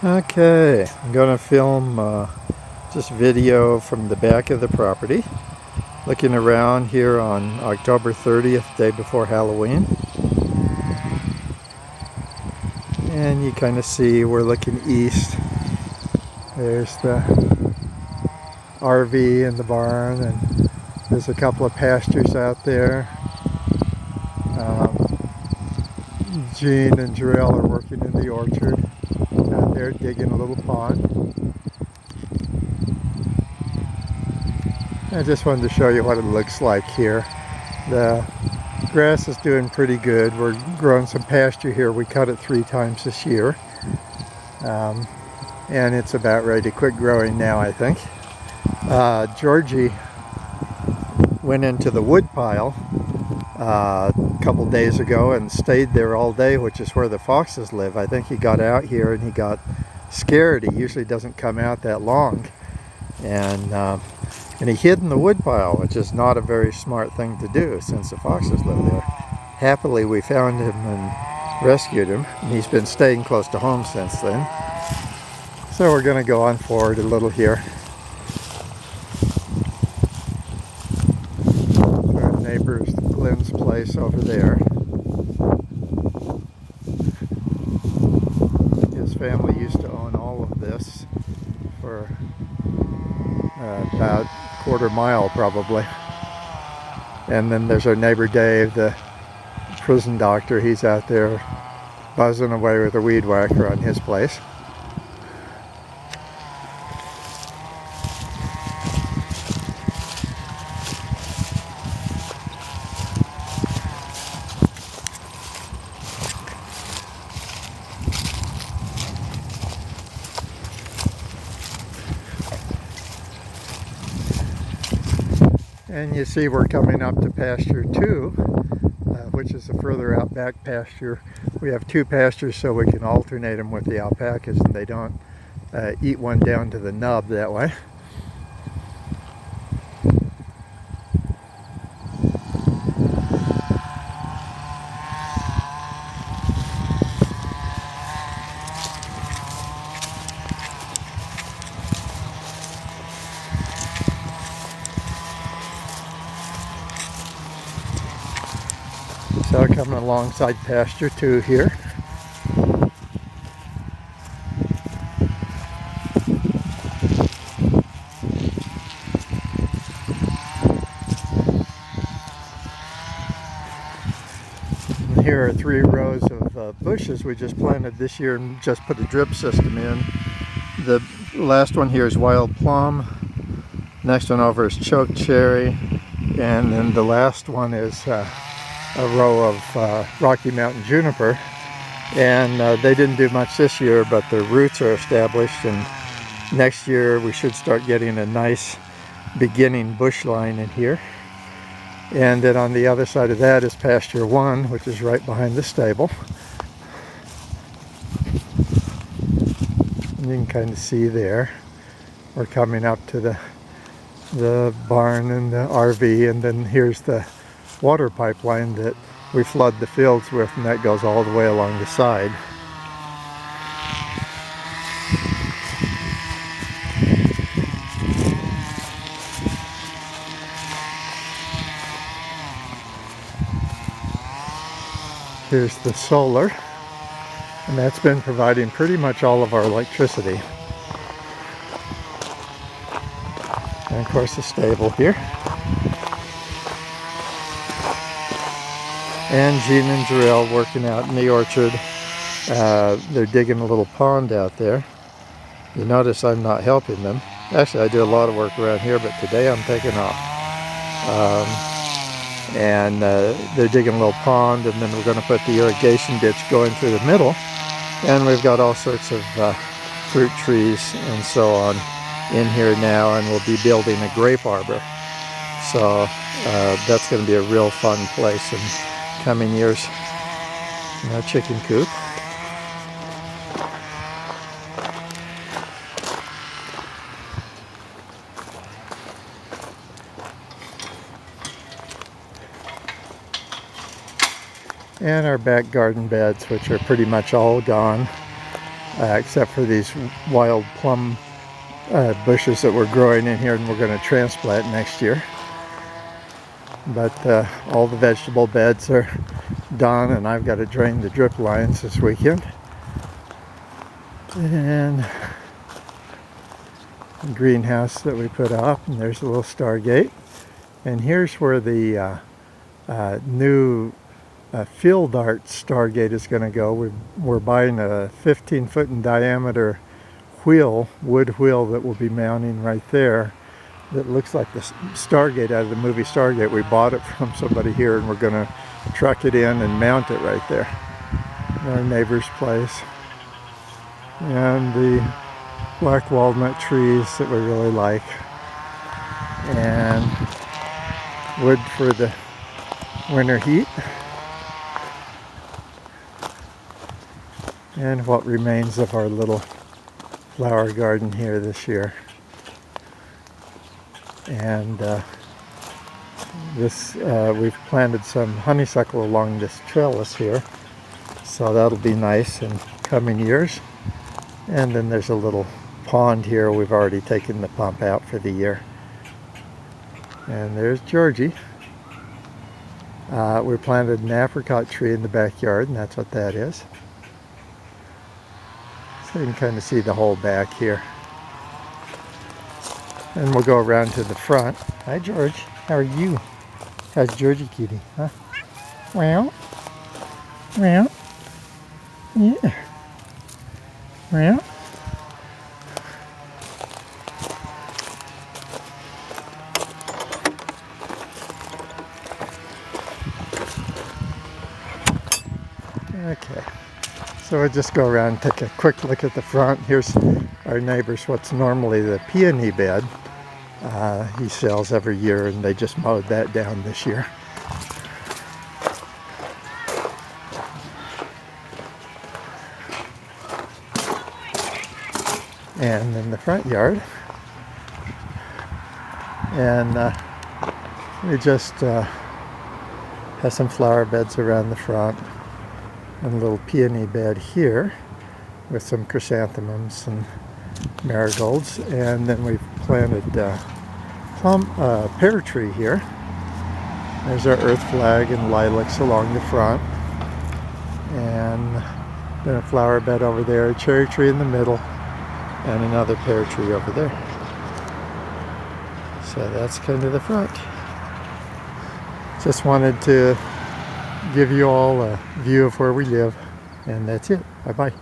Okay, I'm going to film just video from the back of the property. Looking around here on October 30th, day before Halloween. And you kind of see we're looking east. There's the RV in the barn, and there's a couple of pastures out there. Jean and Jarell are working in the orchard out there digging a little pond. I just wanted to show you what it looks like here. The grass is doing pretty good. We're growing some pasture here. We cut it 3 times this year. And it's about ready to quit growing now, I think. Georgie went into the wood pile a couple days ago and stayed there all day, which is where the foxes live. I think he got out here and he got scared. He usually doesn't come out that long. And he hid in the wood pile, which is not a very smart thing to do since the foxes live there. Happily, we found him and rescued him, and he's been staying close to home since then. So we're going to go on forward a little here. Our neighbor's Glenn's place over there. His family used to own all of this for about a quarter mile probably. And then there's our neighbor Dave, the prison doctor. He's out there buzzing away with a weed whacker on his place. And you see we're coming up to pasture 2, which is a further outback pasture. We have 2 pastures so we can alternate them with the alpacas, and they don't eat one down to the nub that way. So coming alongside pasture 2 here. And here are 3 rows of bushes we just planted this year and just put a drip system in. The last one here is wild plum. Next one over is choke cherry. And then the last one is a row of Rocky Mountain juniper, and they didn't do much this year, but their roots are established, and next year we should start getting a nice beginning bush line in here. And then on the other side of that is pasture 1, which is right behind the stable. And you can kind of see there we're coming up to the barn and the RV, and then here's the water pipeline that we flood the fields with, and that goes all the way along the side. Here's the solar, and that's been providing pretty much all of our electricity. And of course the stable here. And Jean and Jarell working out in the orchard. They're digging a little pond out there. You notice I'm not helping them. Actually, I do a lot of work around here, but today I'm taking off. They're digging a little pond, and then we're going to put the irrigation ditch going through the middle. And we've got all sorts of fruit trees and so on in here now, and we'll be building a grape arbor. So that's going to be a real fun place in coming years. No chicken coop. And our back garden beds, which are pretty much all gone. except for these wild plum bushes that we're growing in here and we're going to transplant next year. But all the vegetable beds are done, and I've got to drain the drip lines this weekend. And the greenhouse that we put up, and there's a little Stargate. And here's where the new field art Stargate is going to go. We're buying a 15-foot in diameter wheel, wood wheel, that will be mounting right there. That looks like the Stargate out of the movie Stargate. We bought it from somebody here, and we're going to truck it in and mount it right there in our neighbor's place. And the black walnut trees that we really like, and wood for the winter heat, and what remains of our little flower garden here this year. And we've planted some honeysuckle along this trellis here, so that'll be nice in coming years. And then there's a little pond here. We've already taken the pump out for the year. And there's Georgie. We planted an apricot tree in the backyard, and that's what that is. So you can kind of see the whole back here. And we'll go around to the front. Hi, George. How are you? How's Georgie kitty? Huh? Well. Well. Yeah. Well. Okay. So we'll just go around and take a quick look at the front. Here's our neighbor's, what's normally the peony bed. He sells every year, and they just mowed that down this year. And in the front yard, and we just have some flower beds around the front, and a little peony bed here with some chrysanthemums and marigolds. And then we've planted pear tree here. There's our earth flag and lilacs along the front, and then a flower bed over there, a cherry tree in the middle, and another pear tree over there. So that's kind of the front. Just wanted to give you all a view of where we live, and that's it. Bye-bye.